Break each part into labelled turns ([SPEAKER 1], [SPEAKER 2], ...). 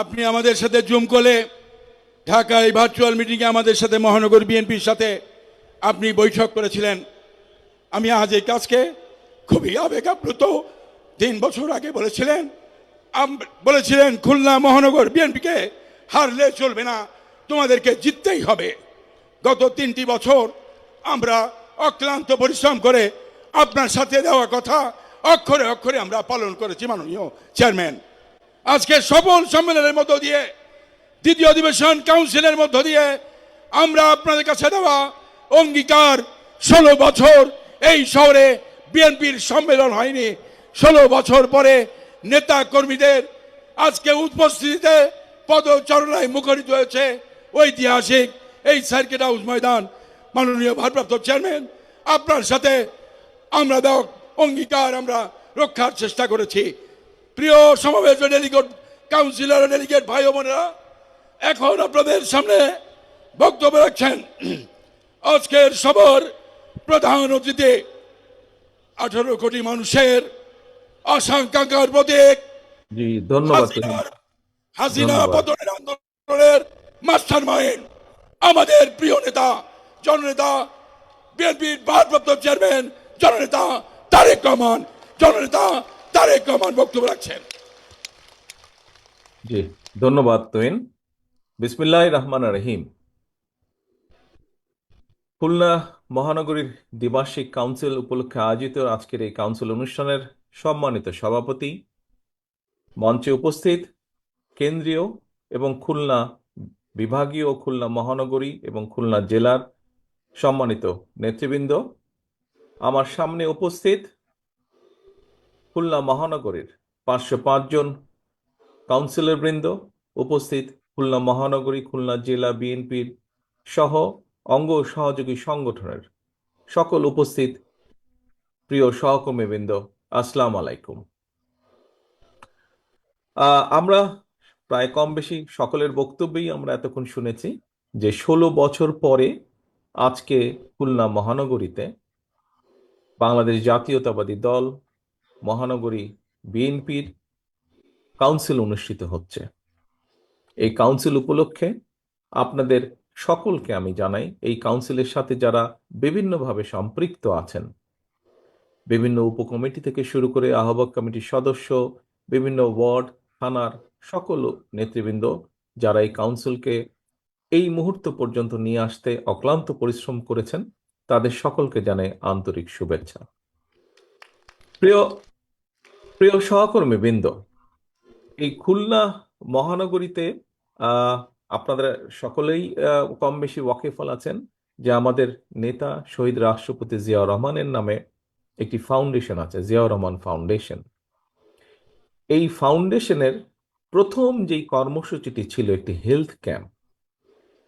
[SPEAKER 1] আপনি আমাদের সাথে জুম কলে ঢাকায় ভার্চুয়াল মিটিংয়ে আমাদের সাথে মহানগর বিএনপির সাথে আপনি বৈঠক করেছিলেন। আমি আজ এই কাজকে খুবই আবেগাপ্লুত। 3 বছর আগে বলেছিলেন খুলনা মহানগর বিএনপিকে হারলে চলবে না, তোমাদেরকে জিততেই হবে। গত 3টি বছর আমরা অক্লান্ত পরিশ্রম করে আপনার সাথে দেওয়া কথা অক্ষরে অক্ষরে আমরা পালন করেছি। মাননীয় চেয়ারম্যান, আজকে সফল সম্মেলনের মধ্য দিয়ে, দ্বিতীয় অধিবেশন কাউন্সিলের মধ্য দিয়ে আমরা আপনাদের কাছে দেওয়া অঙ্গীকার, 16 বছর এই শহরে বিএনপির সম্মেলন হয়নি। 16 বছর পরে নেতা কর্মীদের আজকে উপস্থিতিতে পদচারণায় মুখরিত হয়েছে ঐতিহাসিক এই সার্কিট হাউস ময়দান। মাননীয় ভারপ্রাপ্ত চেয়ারম্যান, আপনার সাথে আমরা দেওয়া অঙ্গীকার আমরা রক্ষার চেষ্টা করেছি। প্রিয় সমাবেশ ডেলিগেট, কাউন্সিলর ডেলিগেট ভাই ও বোনেরা, এখন আপনাদের সামনে বক্তব্য রাখছেন আজকের সভার প্রধান অতিথি, 18 কোটি মানুষের আশঙ্কার প্রতীক,
[SPEAKER 2] জি ধন্যবাদ।
[SPEAKER 1] হাসিনা পতনের আন্দোলনের মাস্টার মাইন্ড, আমাদের প্রিয় নেতা, জননেতা, বিএনপির ভারপ্রাপ্ত চেয়ারম্যান জননেতা তারেক রহমান। জননেতা তারেক রহমান বক্তব্য রাখছেন।
[SPEAKER 2] জি ধন্যবাদ তুহিন। বিসমিল্লাহির রহমানির রহিম। খুলনা মহানগরীর দ্বিবার্ষিক কাউন্সিল উপলক্ষে আয়োজিত আজকের এই কাউন্সিল অনুষ্ঠানের সম্মানিত সভাপতি, মঞ্চে উপস্থিত কেন্দ্রীয় এবং খুলনা বিভাগীয়, খুলনা মহানগরী এবং খুলনা জেলার সম্মানিত নেতৃবৃন্দ, আমার সামনে উপস্থিত খুলনা মহানগরীর 505 জন কাউন্সিলর বৃন্দ, উপস্থিত খুলনা মহানগরী, খুলনা জেলা বিএনপির সহ অঙ্গ সহযোগী সংগঠনের সকল উপস্থিত প্রিয় সহকর্মীবৃন্দ, আসসালামু আলাইকুম। আমরা প্রায় কম বেশি সকলের বক্তব্যেই আমরা এতক্ষণ শুনেছি যে 16 বছর পরে আজকে খুলনা মহানগরীতে বাংলাদেশ জাতীয়তাবাদী দল মহানগরী বিএনপির কাউন্সিল অনুষ্ঠিত হচ্ছে। এই কাউন্সিল উপলক্ষে আপনাদের সকলকে আমি জানাই, এই কাউন্সিলের সাথে যারা বিভিন্নভাবে সম্পৃক্ত আছেন, বিভিন্ন উপকমিটি থেকে শুরু করে আহ্বায়ক কমিটির সদস্য, বিভিন্ন ওয়ার্ড, থানার সকল নেতৃবৃন্দ যারা এই কাউন্সিলকে এই মুহূর্ত পর্যন্ত নিয়ে আসতে অক্লান্ত পরিশ্রম করেছেন, তাদের সকলকে জানাই আন্তরিক শুভেচ্ছা। প্রিয় প্রিয় সহকর্মী বৃন্দ, এই খুলনা মহানগরীতে আপনাদের সকলেই কম বেশি ওয়াকিফল আছেন যে আমাদের নেতা শহীদ রাষ্ট্রপতি জিয়াউর রহমানের নামে একটি ফাউন্ডেশন আছে, জিয়াউর রহমান ফাউন্ডেশন। এই ফাউন্ডেশনের প্রথম যেই কর্মসূচিটি ছিল একটি হেলথ ক্যাম্প,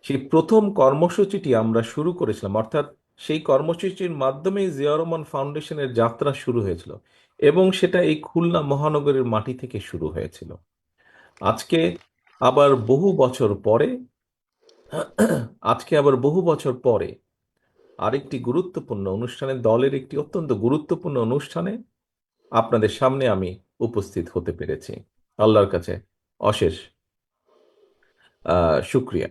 [SPEAKER 2] সেই প্রথম কর্মসূচিটি আমরা শুরু করেছিলাম, অর্থাৎ সেই কর্মসূচির মাধ্যমে জিয়াউর রহমান ফাউন্ডেশনের যাত্রা শুরু হয়েছিল এবং সেটা এই খুলনা মহানগরের মাটি থেকে শুরু হয়েছিল। আজকে আবার বহু বছর পরে আরেকটি গুরুত্বপূর্ণ অনুষ্ঠানে, দলের একটি অত্যন্ত গুরুত্বপূর্ণ অনুষ্ঠানে আপনাদের সামনে আমি উপস্থিত হতে পেরেছি। আল্লাহর কাছে অশেষ শুকরিয়া।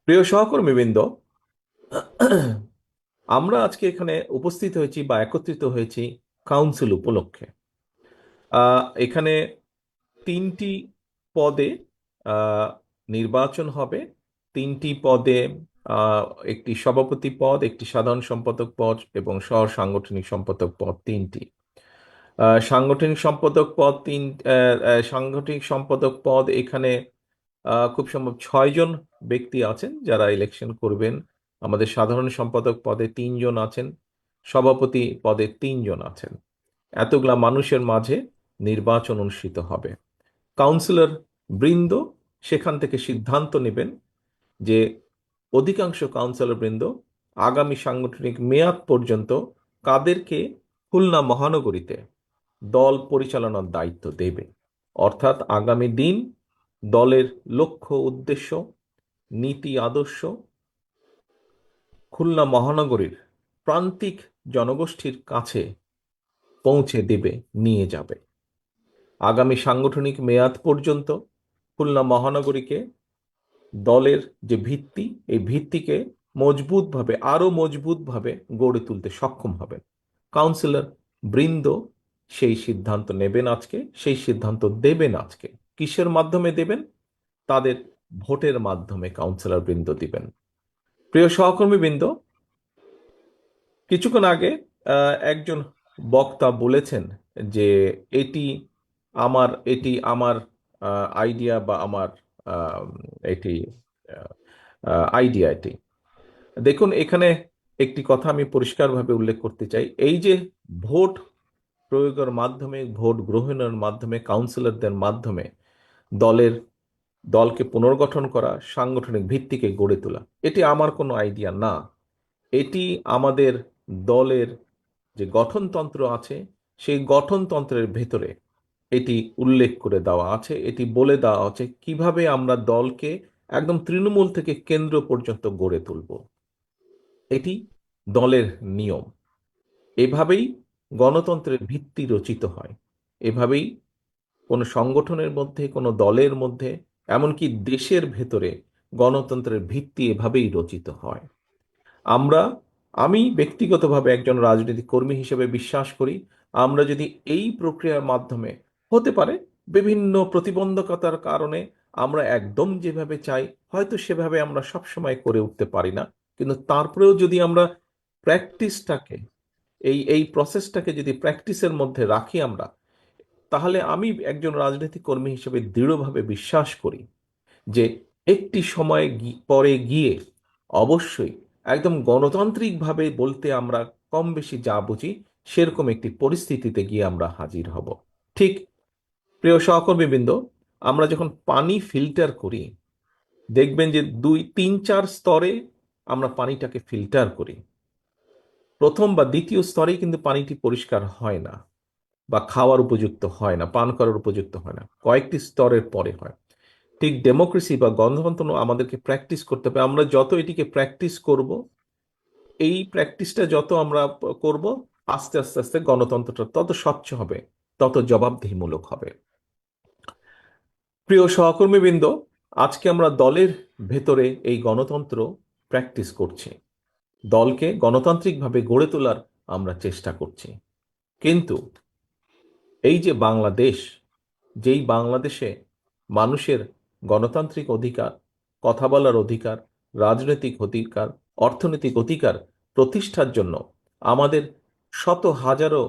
[SPEAKER 2] প্রিয় সহকর্মীবৃন্দ, আমরা আজকে এখানে উপস্থিত হয়েছি বা একত্রিত হয়েছি কাউন্সিল উপলক্ষে। এখানে 3টি পদে নির্বাচন হবে। 3টি পদে একটি সভাপতি পদ, একটি সাধারণ সম্পাদক পদ এবং সহ সাংগঠনিক সম্পাদক পদ 3টি। সাংগঠনিক সম্পাদক পদ এখানে খুব সম্ভব 6 জন ব্যক্তি আছেন যারা ইলেকশন করবেন। আমাদের সাধারণ সম্পাদক পদে 3 জন আছেন, সভাপতি পদে 3 জন আছেন। এতগুলা মানুষের মাঝে নির্বাচন অনুষ্ঠিত হবে। কাউন্সিলর বৃন্দ সেখান থেকে সিদ্ধান্ত নেবেন যে অধিকাংশ কাউন্সিলর বৃন্দ আগামী সাংগঠনিক মেয়াদ পর্যন্ত কাদেরকে খুলনা মহানগরীতে দল পরিচালনার দায়িত্ব দেবে। অর্থাৎ আগামী দিন দলের লক্ষ্য, উদ্দেশ্য, নীতি, আদর্শ খুলনা মহানগরীর প্রান্তিক জনগোষ্ঠীর কাছে পৌঁছে দেবে, নিয়ে যাবে। আগামী সাংগঠনিক মেয়াদ পর্যন্ত খুলনা মহানগরীকে দলের যে ভিত্তি, এই ভিত্তিকে মজবুতভাবে, আরো মজবুতভাবে গড়ে তুলতে সক্ষম হবেন। কাউন্সিলর বৃন্দ সেই সিদ্ধান্ত নেবেন আজকে, সেই সিদ্ধান্ত দেবেন আজকে। কিসের মাধ্যমে দেবেন? তাদের ভোটের মাধ্যমে কাউন্সিলর বৃন্দ দিবেন। প্রিয় সহকর্মী বৃন্দ, কিছুক্ষণ আগে একজন বক্তা বলেছেন যে এটি এটি আমার আইডিয়া বা আমার আহ, এটি আইডিয়া এটি। দেখুন, এখানে একটি কথা আমি পরিষ্কারভাবে উল্লেখ করতে চাই। এই যে ভোট প্রয়োগের মাধ্যমে, ভোট গ্রহণের মাধ্যমে, কাউন্সিলরদের মাধ্যমে দলের দলকে পুনর্গঠন করা, সাংগঠনিক ভিত্তিকে গড়ে তোলা, এটি আমার কোনো আইডিয়া না। এটি আমাদের দলের যে গঠনতন্ত্র আছে, সেই গঠনতন্ত্রের ভেতরে এটি উল্লেখ করে দেওয়া আছে। এটি বলে দেওয়া আছে কিভাবে আমরা দলকে একদম তৃণমূল থেকে কেন্দ্র পর্যন্ত গড়ে তুলব। এটি দলের নিয়ম। এভাবেই গণতন্ত্রের ভিত্তি রচিত হয়। এভাবেই কোনো সংগঠনের মধ্যে, কোনো দলের মধ্যে, এমনকি দেশের ভেতরে গণতন্ত্রের ভিত্তি এভাবেই রচিত হয়। আমি ব্যক্তিগতভাবে একজন রাজনৈতিক কর্মী হিসেবে বিশ্বাস করি, আমরা যদি এই প্রক্রিয়ার মাধ্যমে, হতে পারে বিভিন্ন প্রতিবন্ধকতার কারণে আমরা একদম যেভাবে চাই হয়তো সেভাবে আমরা সবসময় করে উঠতে পারি না, কিন্তু তারপরেও যদি আমরা প্র্যাকটিসটাকে, এই প্রসেসটাকে যদি প্র্যাকটিসের মধ্যে রাখি আমরা, তাহলে আমি একজন রাজনৈতিক কর্মী হিসেবে দৃঢ়ভাবে বিশ্বাস করি যে একটি সময় পরে গিয়ে অবশ্যই একদম গণতান্ত্রিকভাবে বলতে আমরা কম বেশি যা বুঝি সেরকম একটি পরিস্থিতিতে গিয়ে আমরা হাজির হব। ঠিক, প্রিয় সহকর্মীবৃন্দ, আমরা যখন পানি ফিল্টার করি, দেখবেন যে 2, 3, 4 স্তরে আমরা পানিটাকে ফিল্টার করি। প্রথম বা দ্বিতীয় স্তরেই কিন্তু পানিটি পরিষ্কার হয় না, বা খাওয়ার উপযুক্ত হয় না, পান করার উপযুক্ত হয় না, কয়েকটি স্তরের পরে হয়। ঠিক ডেমোক্রেসি বা গণতন্ত্র আমাদেরকে প্র্যাকটিস করতে হবে। আমরা যত এটিকে প্র্যাকটিস করব, এই প্র্যাকটিসটা যত আমরা করব, আস্তে আস্তে আস্তে গণতন্ত্রটা তত স্বচ্ছ হবে, তত জবাবদিহিমূলক হবে। প্রিয় সহকর্মীবৃন্দ, আজকে আমরা দলের ভেতরে এই গণতন্ত্র প্র্যাকটিস করছি, দলকে গণতান্ত্রিকভাবে গড়ে তোলার আমরা চেষ্টা করছি। কিন্তু এই যে বাংলাদেশ, যেই বাংলাদেশে মানুষের গণতান্ত্রিক অধিকার, কথা বলার অধিকার, রাজনৈতিক অধিকার, অর্থনৈতিক অধিকার প্রতিষ্ঠার জন্য আমাদের শত হাজারো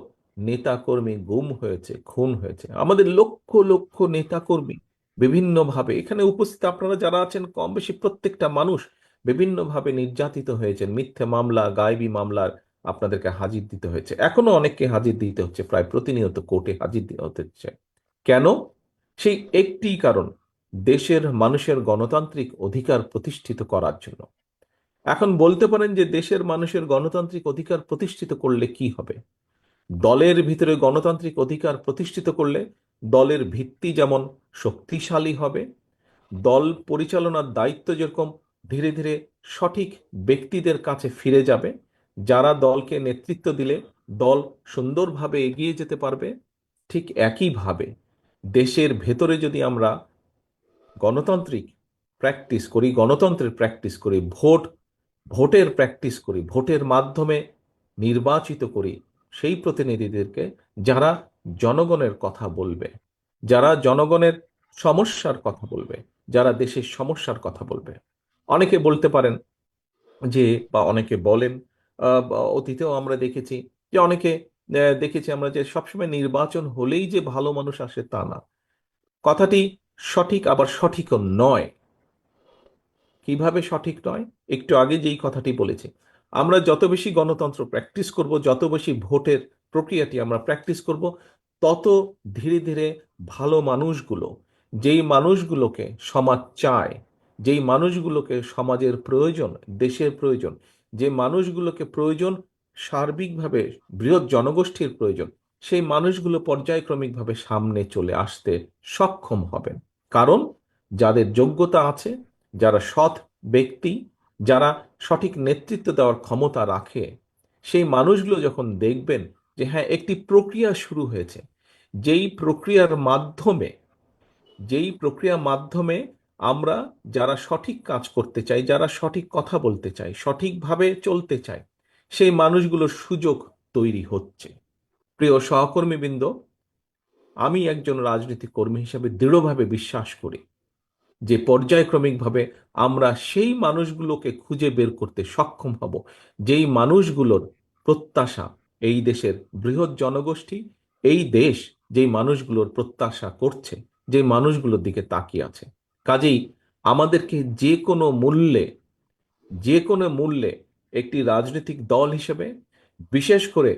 [SPEAKER 2] নেতাকর্মী গুম হয়েছে, খুন হয়েছে, আমাদের লক্ষ লক্ষ নেতাকর্মী বিভিন্নভাবে, এখানে উপস্থিত আপনারা যারা আছেন কম বেশি প্রত্যেকটা মানুষ বিভিন্নভাবে নির্যাতিত হয়েছেন। মিথ্যে মামলা, গায়েবী মামলার আপনাদেরকে হাজির দিতে হয়েছে, এখনো অনেককে হাজির দিতে হচ্ছে, প্রায় প্রতিনিয়ত কোর্টে হাজির দিতে হচ্ছে। কেন? সেই একটি কারণ, দেশের মানুষের গণতান্ত্রিক অধিকার প্রতিষ্ঠিত করার জন্য। এখন বলতে পারেন যে দেশের মানুষের গণতান্ত্রিক অধিকার প্রতিষ্ঠিত করলে কি হবে? দলের ভিতরে গণতান্ত্রিক অধিকার প্রতিষ্ঠিত করলে দলের ভিত্তি যেমন শক্তিশালী হবে, দল পরিচালনার দায়িত্ব যেরকম ধীরে ধীরে সঠিক ব্যক্তিদের কাছে ফিরে যাবে, যারা দলকে নেতৃত্ব দিলে দল সুন্দরভাবে এগিয়ে যেতে পারবে, ঠিক একইভাবে দেশের ভেতরে যদি আমরা গণতান্ত্রিক প্র্যাকটিস করি, গণতন্ত্রের প্র্যাকটিস করি, ভোটের প্র্যাকটিস করি, ভোটের মাধ্যমে নির্বাচিত করি সেই প্রতিনিধিদেরকে, যারা জনগণের কথা বলবে, যারা জনগণের সমস্যার কথা বলবে, যারা দেশের সমস্যার কথা বলবে। অনেকে বলতে পারেন যে, বা অনেকে বলেন, বা অতীতেও আমরা দেখেছি যে অনেকে দেখেছি আমরা যে সবসময় নির্বাচন হলেই যে ভালো মানুষ আসে তা না। কথাটি সঠিক, আবার সঠিকও নয়। কিভাবে সঠিক নয়? একটু আগে যেই কথাটি বলেছি, আমরা যত বেশি গণতন্ত্র প্র্যাকটিস করব, যত বেশি ভোটের প্রক্রিয়াটি আমরা প্র্যাকটিস করব, তত ধীরে ধীরে ভালো মানুষগুলো, যেই মানুষগুলোকে সমাজ চায়, যেই মানুষগুলোকে সমাজের প্রয়োজন, দেশের প্রয়োজন, যে মানুষগুলোকে প্রয়োজন সার্বিকভাবে, বৃহৎ জনগোষ্ঠীর প্রয়োজন, সেই মানুষগুলো পর্যায়ক্রমিকভাবে সামনে চলে আসতে সক্ষম হবেন। কারণ যাদের যোগ্যতা আছে, যারা সৎ ব্যক্তি, যারা সঠিক নেতৃত্ব দেওয়ার ক্ষমতা রাখে, সেই মানুষগুলো যখন দেখবেন যে হ্যাঁ, একটি প্রক্রিয়া শুরু হয়েছে, যেই প্রক্রিয়ার মাধ্যমে যেই প্রক্রিয়ার মাধ্যমে আমরা যারা সঠিক কাজ করতে চাই, যারা সঠিক কথা বলতে চাই, সঠিকভাবে চলতে চাই, সেই মানুষগুলোর সুযোগ তৈরি হচ্ছে। প্রিয় সহকর্মীবৃন্দ, আমি একজন রাজনৈতিক কর্মী হিসেবে দৃঢ়ভাবে বিশ্বাস করি যে পর্যায়ক্রমিকভাবে আমরা সেই মানুষগুলোকে খুঁজে বের করতে সক্ষম হব, যেই মানুষগুলোর প্রত্যাশা এই দেশের বৃহৎ জনগোষ্ঠী, এই দেশ যেই মানুষগুলোর প্রত্যাশা করছে, যে মানুষগুলোর দিকে তাকিয়ে আছে। কাজেই আমাদেরকে যে কোনো মূল্যে একটি রাজনৈতিক দল হিসেবে, বিশেষ করে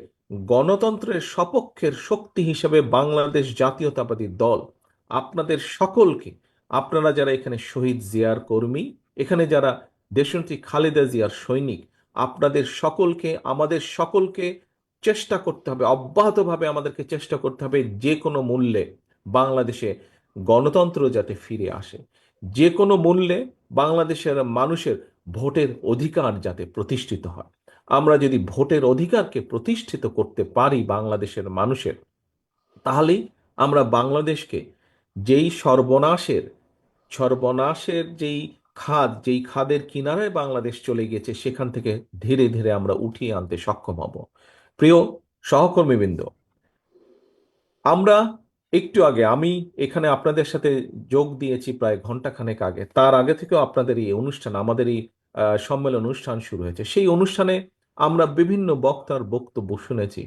[SPEAKER 2] গণতন্ত্রের সপক্ষের শক্তি হিসেবে বাংলাদেশ জাতীয়তাবাদী দল আপনাদের সকলকে, আপনারা যারা এখানে শহীদ জিয়ার কর্মী, এখানে যারা দেশনেত্রী খালেদা জিয়ার সৈনিক, আপনাদের সকলকে, আমাদের সকলকে চেষ্টা করতে হবে, অব্যাহতভাবে আমাদেরকে চেষ্টা করতে হবে যে কোনো মূল্যে বাংলাদেশে গণতন্ত্র যাতে ফিরে আসে, যে কোনো মূল্যে বাংলাদেশের মানুষের ভোটের অধিকার যাতে প্রতিষ্ঠিত হয়। আমরা যদি ভোটের অধিকারকে প্রতিষ্ঠিত করতে পারি বাংলাদেশের মানুষের, তাহলেই আমরা বাংলাদেশকে যেই সর্বনাশের যেই খাদের কিনারায় বাংলাদেশ চলে গেছে, সেখান থেকে ধীরে ধীরে আমরা উঠিয়ে আনতে সক্ষম হব। প্রিয় সহকর্মীবৃন্দ, আমরা একটু আগে, আমি এখানে আপনাদের সাথে যোগ দিয়েছি প্রায় ঘন্টাখানেক আগে, তার আগে থেকেও আপনাদের এই অনুষ্ঠান, আমাদের এই সম্মেলন অনুষ্ঠান শুরু হয়েছে। সেই অনুষ্ঠানে আমরা বিভিন্ন বক্তার বক্তব্য শুনেছি।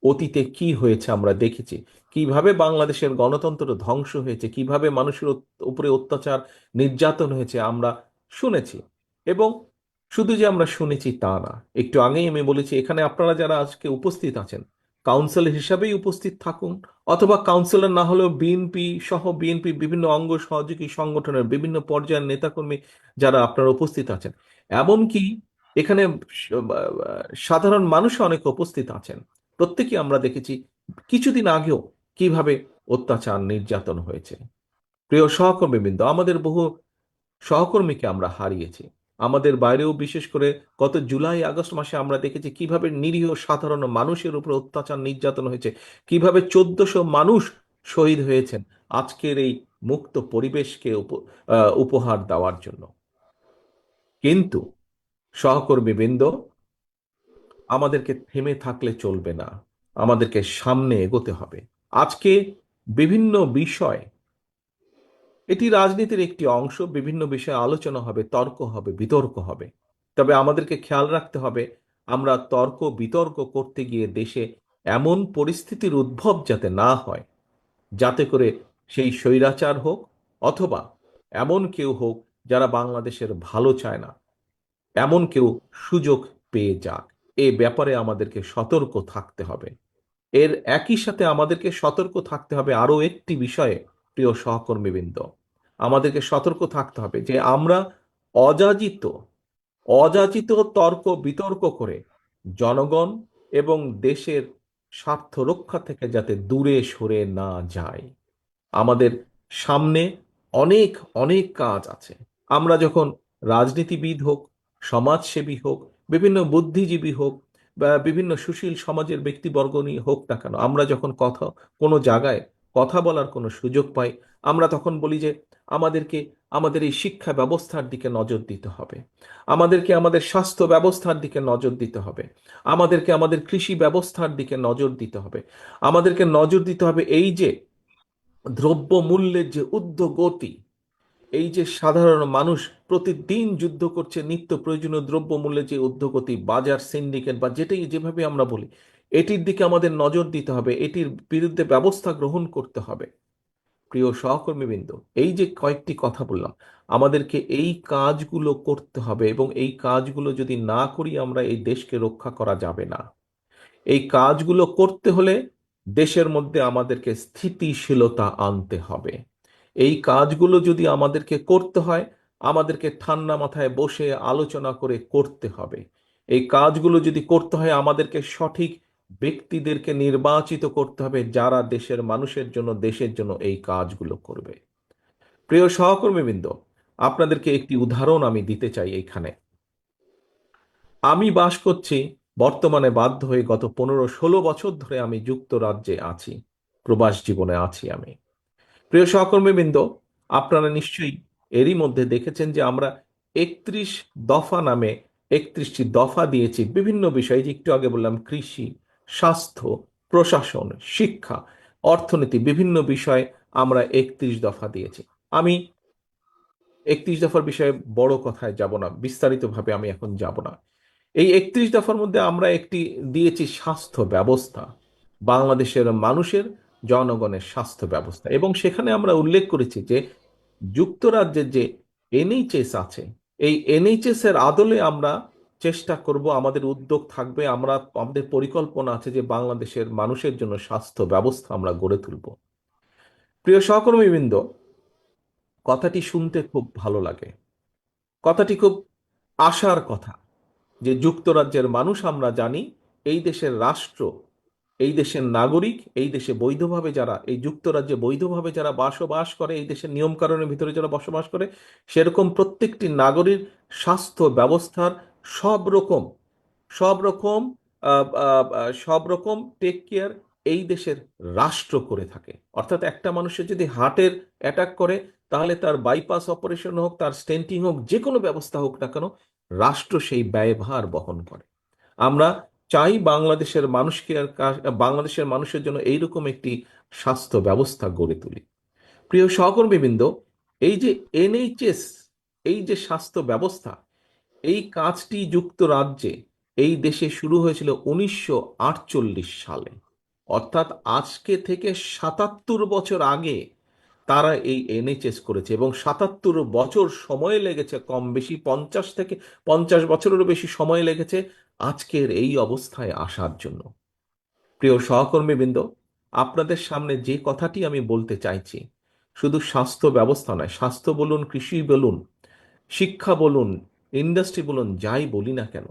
[SPEAKER 2] অতীতে কি হয়েছে আমরা দেখেছি, কিভাবে বাংলাদেশের গণতন্ত্র ধ্বংস হয়েছে, কিভাবে মানুষের উপরে অত্যাচার নির্যাতন হয়েছে আমরা শুনেছি। এবং শুধু যে আমরা শুনেছি তা না, একটু আগেই আমি বলেছি এখানে আপনারা যারা আজকে উপস্থিত আছেন, কাউন্সিলর হিসাবেই উপস্থিত থাকুন, অথবা কাউন্সিলর না হলেও বিএনপি সহ বিএনপি বিভিন্ন অঙ্গ সহযোগী সংগঠনের বিভিন্ন পর্যায়ের নেতাকর্মী যারা আপনারা উপস্থিত আছেন, এমনকি এখানে সাধারণ মানুষ অনেক উপস্থিত আছেন, প্রত্যেকে আমরা দেখেছি কিছুদিন আগেও কিভাবে অত্যাচার নির্যাতন হয়েছে। প্রিয় সহকর্মীবৃন্দ, আমাদের বহু সহকর্মীকে আমরা হারিয়েছি। আমাদের বাইরেও, বিশেষ করে গত জুলাই আগস্ট মাসে আমরা দেখেছি কিভাবে নিরীহ সাধারণ মানুষের উপর অত্যাচার নির্যাতন হয়েছে, কিভাবে 1400 মানুষ শহীদ হয়েছেন আজকের এই মুক্ত পরিবেশকে উপহার দেওয়ার জন্য। কিন্তু সহকর্মীবৃন্দ, আমাদেরকে থেমে থাকলে চলবে না, আমাদেরকে সামনে এগোতে হবে। আজকে বিভিন্ন বিষয়, এটি রাজনীতির একটি অংশ, বিভিন্ন বিষয়ে আলোচনা হবে, তর্ক হবে, বিতর্ক হবে। তবে আমাদেরকে খেয়াল রাখতে হবে আমরা তর্ক বিতর্ক করতে গিয়ে দেশে এমন পরিস্থিতির উদ্ভব যাতে না হয়, যাতে করে সেই স্বৈরাচার হোক অথবা এমন কেউ হোক যারা বাংলাদেশের ভালো চায় না, এমন কেউ সুযোগ পেয়ে যাক। এ ব্যাপারে আমাদেরকে সতর্ক থাকতে হবে। এর একই সাথে আমাদেরকে সতর্ক থাকতে হবে আরো একটি বিষয়ে। প্রিয় সহকর্মীবৃন্দ, আমাদেরকে সতর্ক থাকতে হবে যে আমরা অযাচিত অযাচিত তর্ক বিতর্ক করে জনগণ এবং দেশের স্বার্থ রক্ষা থেকে যাতে দূরে সরে না যায়। আমাদের সামনে অনেক অনেক কাজ আছে। আমরা যখন রাজনীতিবিদ হোক, সমাজসেবী হোক, বিভিন্ন বুদ্ধিজীবী হোক, বা বিভিন্ন সুশীল সমাজের ব্যক্তিবর্গ নিয়ে হোক না কেন, আমরা যখন কোনো জায়গায় কথা বলার কোনো সুযোগ পাই, আমরা তখন বলি যে আমাদেরকে আমাদের এই শিক্ষা ব্যবস্থার দিকে নজর দিতে হবে, আমাদেরকে আমাদের স্বাস্থ্য ব্যবস্থার দিকে নজর দিতে হবে, আমাদেরকে আমাদের কৃষি ব্যবস্থার দিকে নজর দিতে হবে, আমাদেরকে নজর দিতে হবে এই যে দ্রব্য মূল্যের যে ঊর্ধ্বগতি, এই যে সাধারণ মানুষ প্রতিদিন যুদ্ধ করছে নিত্য প্রয়োজনীয় দ্রব্য মূল্যের যে ঊর্ধ্বগতি, বাজার সিন্ডিকেট বা যেটাই যেভাবে আমরা বলি, এটির দিকে আমাদের নজর দিতে হবে, এটির বিরুদ্ধে ব্যবস্থা গ্রহণ করতে হবে। প্রিয় সহকর্মীবৃন্দ, এই যে কয়েকটি কথা বললাম, আমাদেরকে এই কাজগুলো করতে হবে, এবং এই কাজগুলো যদি না করি আমরা এই দেশকে রক্ষা করা যাবে না। এই কাজগুলো করতে হলে দেশের মধ্যে আমাদেরকে স্থিতিশীলতা আনতে হবে। এই কাজগুলো যদি আমাদেরকে করতে হয়, আমাদেরকে ঠান্ডা মাথায় বসে আলোচনা করে করতে হবে। এই কাজগুলো যদি করতে হয়, আমাদেরকে সঠিক ব্যক্তিদেরকে নির্বাচিত করতে হবে যারা দেশের মানুষের জন্য, দেশের জন্য এই কাজগুলো করবে। প্রিয় সহকর্মীবৃন্দ, আপনাদেরকে একটি উদাহরণ আমি দিতে চাই এইখানে। আমি বাস করছি, বর্তমানে বাধ্য হয়ে গত 15-16 বছর ধরে আমি যুক্তরাজ্যে আছি, প্রবাস জীবনে আছি আমি। প্রিয় সহকর্মীবৃন্দ, আপনারা নিশ্চয়ই এরই মধ্যে দেখেছেন যে আমরা 31 দফা নামে 31টি দফা দিয়েছি বিভিন্ন বিষয়ে, যে একটু আগে বললাম কৃষি, স্বাস্থ্য, প্রশাসন, শিক্ষা, অর্থনীতি, বিভিন্ন বিষয়ে আমরা 31 দফা দিয়েছি। আমি 31 দফার বিষয়ে বড় কথায় যাব না, বিস্তারিতভাবে আমি এখন যাব না। এই 31 দফার মধ্যে আমরা একটি দিয়েছি স্বাস্থ্য ব্যবস্থা, বাংলাদেশের মানুষের, জনগণের স্বাস্থ্য ব্যবস্থা, এবং সেখানে আমরা উল্লেখ করেছি যে যুক্তরাজ্যের যে এনএইচএস আছে, এই এনএইচএস এর আদলে আমরা চেষ্টা করব, আমাদের উদ্যোগ থাকবে, আমাদের পরিকল্পনা আছে যে বাংলাদেশের মানুষের জন্য স্বাস্থ্য ব্যবস্থা আমরা গড়ে তুলব। প্রিয় সহকর্মীবৃন্দ, কথাটি শুনতে খুব ভালো লাগে, কথাটি খুব আশার কথা, যে যুক্তরাজ্যের মানুষ, আমরা জানি এই দেশের রাষ্ট্র, এই দেশের নাগরিক, এই দেশে বৈধভাবে যারা, এই যুক্তরাজ্যে বৈধভাবে যারা বসবাস করে, এই দেশের নিয়মকানুনের ভিতরে যারা বসবাস করে, সেরকম প্রত্যেকটি নাগরিক স্বাস্থ্য ব্যবস্থার সব রকম সব রকম সব রকম টেক কেয়ার এই দেশের রাষ্ট্র করে থাকে। অর্থাৎ একটা মানুষের যদি হার্টের অ্যাটাক করে, তাহলে তার বাইপাস অপারেশন হোক, তার স্টেন্টিং হোক, যে কোনো ব্যবস্থা হোক না কেন, রাষ্ট্র সেই ব্যয়ভার বহন করে। আমরা চাই বাংলাদেশের মানুষকে বাংলাদেশের মানুষের জন্য এইরকম একটি স্বাস্থ্য ব্যবস্থা গড়ে তুলি। প্রিয় সহকর্মীবৃন্দ, এই যে এনএইচএস, এই যে স্বাস্থ্য ব্যবস্থা, এই কাজটি যুক্তরাজ্যে, এই দেশে শুরু হয়েছিল 1948 সালে। অর্থাৎ আজকে থেকে 77 বছর আগে তারা এই এনএইচএস করেছে, এবং 77 বছর সময় লেগেছে, কম বেশি 50 বছরেরও বেশি সময় লেগেছে আজকের এই অবস্থায় আসার জন্য। প্রিয় সহকর্মীবৃন্দ, আপনাদের সামনে যে কথাটি আমি বলতে চাইছি, শুধু স্বাস্থ্য ব্যবস্থা নয়, স্বাস্থ্য বলুন, কৃষি বলুন, শিক্ষা বলুন, ইন্ডাস্ট্রি বলুন, যাই বলি না কেন,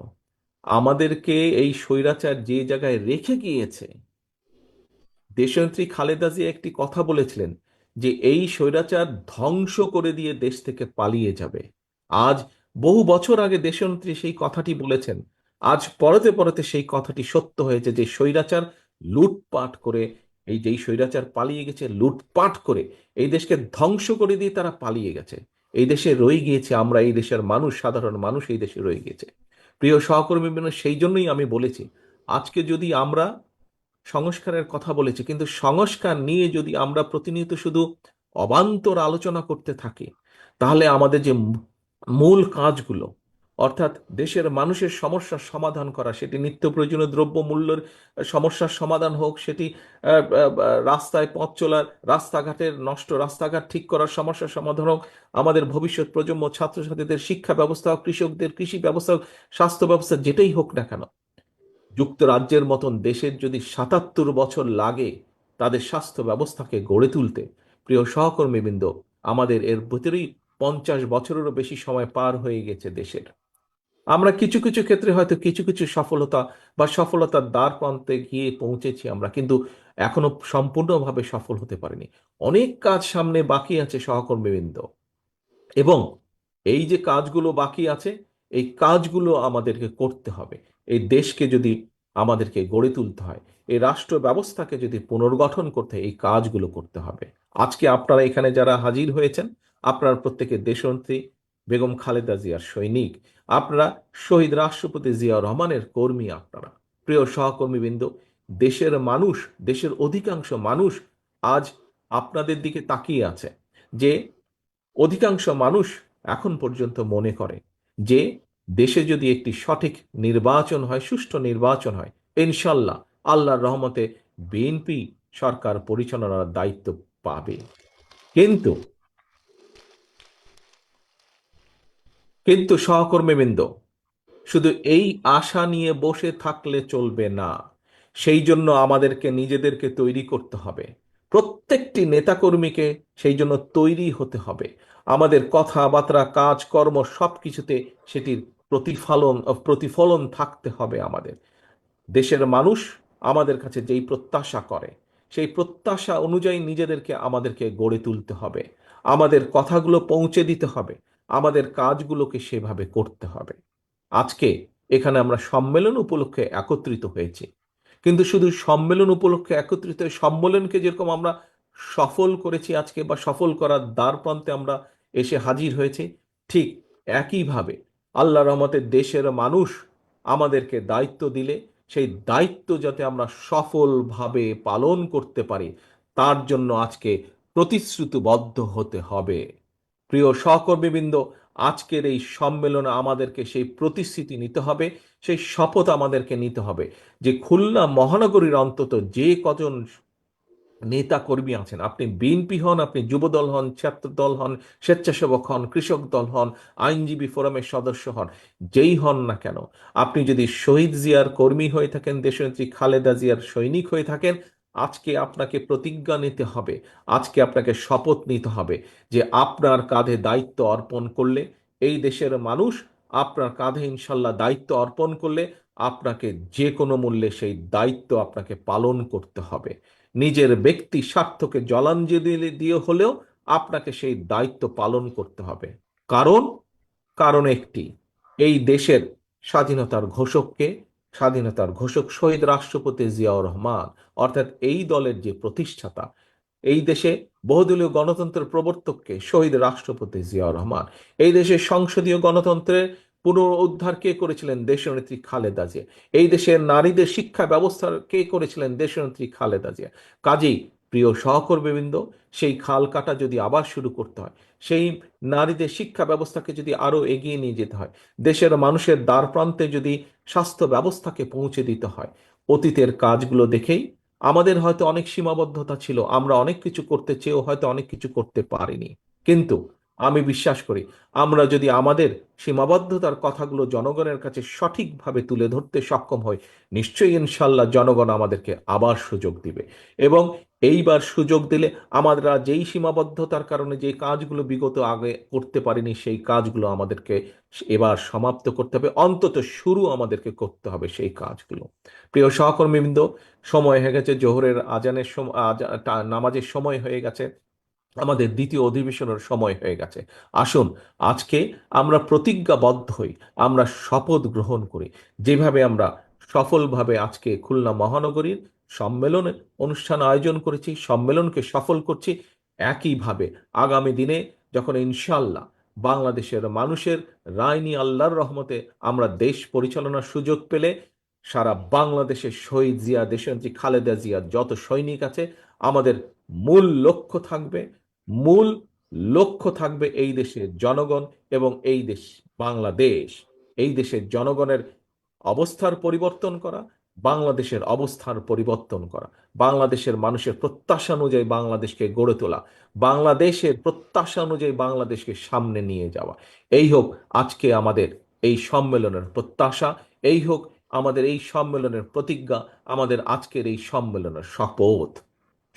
[SPEAKER 2] আমাদেরকে এই স্বৈরাচার যে জায়গায় রেখে গিয়েছে, দেশনেত্রী খালেদা জিয়া একটি কথা বলেছিলেন যে এই স্বৈরাচার ধ্বংস করে দিয়ে দেশ থেকে পালিয়ে যাবে। আজ বহু বছর আগে দেশনেত্রী সেই কথাটি বলেছেন, আজ পরতে পরতে সেই কথাটি সত্য হয়েছে, যে স্বৈরাচার লুটপাট করে, এই যেই স্বৈরাচার পালিয়ে গেছে লুটপাট করে, এই দেশকে ধ্বংস করে দিয়ে তারা পালিয়ে গেছে। এই দেশে রয়ে গিয়েছে আমরা, এই দেশের মানুষ, সাধারণ মানুষ এই দেশে রয়ে গিয়েছে। প্রিয় সহকর্মী, সেই জন্যই আমি বলেছি, আজকে যদি আমরা সংস্কারের কথা বলেছি, কিন্তু সংস্কার নিয়ে যদি আমরা প্রতিনিয়ত শুধু অবান্তর আলোচনা করতে থাকি, তাহলে আমাদের যে মূল কাজগুলো, অর্থাৎ দেশের মানুষের সমস্যার সমাধান করা, সেটি নিত্য প্রয়োজনীয় দ্রব্য মূল্যের সমস্যার সমাধান হোক, সেটি রাস্তায় পথ চলার, রাস্তাঘাটের নষ্ট রাস্তাঘাট ঠিক করার সমস্যার সমাধান হোক, আমাদের ভবিষ্যৎ প্রজন্ম ছাত্রছাত্রীদের শিক্ষা ব্যবস্থা হোক, কৃষকদের কৃষি ব্যবস্থা হোক, স্বাস্থ্য ব্যবস্থা, যেটাই হোক না কেন, যুক্তরাজ্যের মতন দেশের যদি 77 বছর লাগে তাদের স্বাস্থ্য ব্যবস্থাকে গড়ে তুলতে, প্রিয় সহকর্মীবৃন্দ, আমাদের এর ভিতরেই 50 বছরেরও বেশি সময় পার হয়ে গেছে দেশের। আমরা কিছু কিছু ক্ষেত্রে হয়তো কিছু কিছু সফলতা বা সফলতার দ্বার প্রান্তে গিয়ে পৌঁছেছি আমরা, কিন্তু এখনো সম্পূর্ণভাবে সফল হতে পারিনি। অনেক কাজ সামনে বাকি আছে সহকর্মীবৃন্দ, এবং এই যে কাজগুলো বাকি আছে, এই কাজগুলো আমাদেরকে করতে হবে। এই দেশকে যদি আমাদেরকে গড়ে তুলতে হয়, এই রাষ্ট্র ব্যবস্থাকে যদি পুনর্গঠন করতে হয়, এই কাজগুলো করতে হবে। আজকে আপনারা এখানে যারা হাজির হয়েছেন, আপনারা প্রত্যেকে দেশনেত্রী বেগম খালেদা জিয়ার সৈনিক, আপনারা শহীদ রাষ্ট্রপতি জিয়াউর রহমানের কর্মী। আপনারা প্রিয় সহকর্মীবৃন্দ, দেশের মানুষ, দেশের অধিকাংশ মানুষ আজ আপনাদের দিকে তাকিয়ে আছে, যে অধিকাংশ মানুষ এখন পর্যন্ত মনে করে যে দেশে যদি একটি সঠিক নির্বাচন হয়, সুষ্ঠু নির্বাচন হয়, ইনশাল্লাহ আল্লাহর রহমতে বিএনপি সরকার পরিচালনার দায়িত্ব পাবে। কিন্তু কিন্তু সহকর্মীবৃন্দ, শুধু এই আশা নিয়ে বসে থাকলে চলবে না। সেই জন্য আমাদেরকে নিজেদেরকে তৈরি করতে হবে, প্রত্যেকটি নেতাকর্মীকে সেই জন্য তৈরি হতে হবে। আমাদের কথাবার্তা, কাজকর্ম সবকিছুতে সেটির প্রতিফলন থাকতে হবে। আমাদের দেশের মানুষ আমাদের কাছে যেই প্রত্যাশা করে, সেই প্রত্যাশা অনুযায়ী আমাদেরকে গড়ে তুলতে হবে, আমাদের কথাগুলো পৌঁছে দিতে হবে, আমাদের কাজগুলোকে সেভাবে করতে হবে। আজকে এখানে আমরা সম্মেলন উপলক্ষে একত্রিত হয়েছি, কিন্তু শুধু সম্মেলন উপলক্ষে একত্রিত হয়ে সম্মেলনকে যেরকম আমরা সফল করেছি আজকে, বা সফল করার দ্বার প্রান্তে আমরা এসে হাজির হয়েছি, ঠিক একইভাবে আল্লাহ রহমতের দেশের মানুষ আমাদেরকে দায়িত্ব দিলে সেই দায়িত্ব যাতে আমরা সফলভাবে পালন করতে পারি, তার জন্য আজকে প্রতিশ্রুতিবদ্ধ হতে হবে। প্রিয় সহকর্মীবৃন্দ, আজকের এই সম্মেলনে আমাদেরকে সেই প্রতিশ্রুতি নিতে হবে, সেই শপথ আমাদেরকে নিতে হবে যে খুলনা মহানগরীর অন্তত যে কজন নেতা কর্মী আছেন, আপনি বিএনপি হন, আপনি যুবদল হন, ছাত্র দল হন, স্বেচ্ছাসেবক হন, কৃষক দল হন, আইনজীবী ফোরামের সদস্য হন, যেই হন না কেন, আপনি যদি শহীদ জিয়ার কর্মী হয়ে থাকেন, দেশনেত্রী খালেদা জিয়ার সৈনিক হয়ে থাকেন, আজকে আপনাকে প্রতিজ্ঞা নিতে হবে, আজকে আপনাকে শপথ নিতে হবে যে আপনার কাঁধে দায়িত্ব অর্পণ করলে, এই দেশের মানুষ আপনার কাঁধে ইনশাল্লাহ দায়িত্ব অর্পণ করলে আপনাকে যে কোনো মূল্যে সেই দায়িত্ব আপনাকে পালন করতে হবে। নিজের ব্যক্তি স্বার্থকে জলাঞ্জলি দিয়ে হলেও আপনাকে সেই দায়িত্ব পালন করতে হবে। কারণ কারণ একটি, এই দেশের স্বাধীনতার ঘোষককে, স্বাধীনতার ঘোষক শহীদ রাষ্ট্রপতি জিয়াউর রহমান, অর্থাৎ এই দলের যে প্রতিষ্ঠাতা, এই দেশে বহুদলীয় গণতন্ত্রের প্রবর্তককে শহীদ রাষ্ট্রপতি জিয়াউর রহমান, এই দেশের সংসদীয় গণতন্ত্রের পুনরুদ্ধার কে করেছিলেন? দেশনেত্রী খালেদা জিয়া। এই দেশের নারীদের শিক্ষা ব্যবস্থা কে করেছিলেন? দেশনেত্রী খালেদা জিয়া। কাজেই প্রিয় সহকর্মীবৃন্দ, সেই খাল কাটা যদি আবার শুরু করতে হয়, সেই নারীদের শিক্ষা ব্যবস্থাকে যদি আরো এগিয়ে নিয়ে যেতে হয়, দেশের মানুষের দ্বার প্রান্তে যদি স্বাস্থ্য ব্যবস্থাকে পৌঁছে দিতে হয়, অতীতের কাজগুলো দেখেই আমাদের হয়তো অনেক সীমাবদ্ধতা ছিল, আমরা অনেক কিছু করতে চেয়েও হয়তো অনেক কিছু করতে পারিনি। কিন্তু আমি বিশ্বাস করি, আমরা যদি আমাদের সীমাবদ্ধতার কথাগুলো জনগণের কাছে সঠিকভাবে তুলে ধরতে সক্ষম হই, নিশ্চয়ই ইনশাল্লাহ জনগণ আমাদেরকে আবার সুযোগ দিবে। এবং এইবার সুযোগ দিলে আমরা যেই সীমাবদ্ধতার কারণে যে কাজগুলো বিগত আগে করতে পারিনি, সেই কাজগুলো আমাদেরকে এবার সমাপ্ত করতে হবে, অন্তত শুরু আমাদেরকে করতে হবে সেই কাজগুলো। প্রিয় সহকর্মীবৃন্দ, সময় হয়ে গেছে জোহরের আজানের সময়, নামাজের সময় হয়ে গেছে, আমাদের দ্বিতীয় অধিবেশনের সময় হয়ে গেছে। আসুন আজকে আমরা প্রতিজ্ঞাবদ্ধ হই, আমরা শপথ গ্রহণ করি, যেভাবে আমরা সফলভাবে আজকে খুলনা মহানগরীর সম্মেলনে অনুষ্ঠান আয়োজন করেছি, সম্মেলনকে সফল করছি, একইভাবে আগামী দিনে যখন ইনশাল্লাহ বাংলাদেশের মানুষের রায় নিয়ে আল্লাহর রহমতে আমরা দেশ পরিচালনার সুযোগ পেলে, সারা বাংলাদেশের শহীদ জিয়া, দেশনেত্রী খালেদা জিয়া যত সৈনিক আছে, আমাদের মূল লক্ষ্য থাকবে, মূল লক্ষ্য থাকবে এই দেশের জনগণ এবং এই দেশ বাংলাদেশ, এই দেশের জনগণের অবস্থার পরিবর্তন করা, বাংলাদেশের অবস্থার পরিবর্তন করা, বাংলাদেশের মানুষের প্রত্যাশা অনুযায়ী বাংলাদেশকে গড়ে তোলা, বাংলাদেশের প্রত্যাশা অনুযায়ী বাংলাদেশকে সামনে নিয়ে যাওয়া। এই হোক আজকে আমাদের এই সম্মেলনের প্রত্যাশা, এই হোক আমাদের এই সম্মেলনের প্রতিজ্ঞা, আমাদের আজকের এই সম্মেলনের শপথ।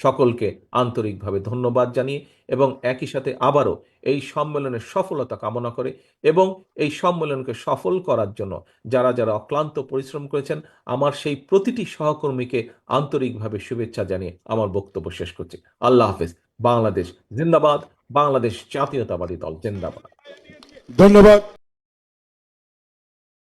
[SPEAKER 2] সকলকে আন্তরিকভাবে ধন্যবাদ জানিয়ে এবং একই সাথে আবারও এই সম্মেলনের সফলতা কামনা করে এবং এই সম্মেলনকে সফল করার জন্য যারা যারা অক্লান্ত পরিশ্রম করেছেন, আমার সেই প্রতিটি সহকর্মীকে আন্তরিকভাবে শুভেচ্ছা জানিয়ে আমার বক্তব্য শেষ করছি। আল্লাহ হাফেজ। বাংলাদেশ জিন্দাবাদ, বাংলাদেশ জাতীয়তাবাদী দল জিন্দাবাদ।
[SPEAKER 1] ধন্যবাদ।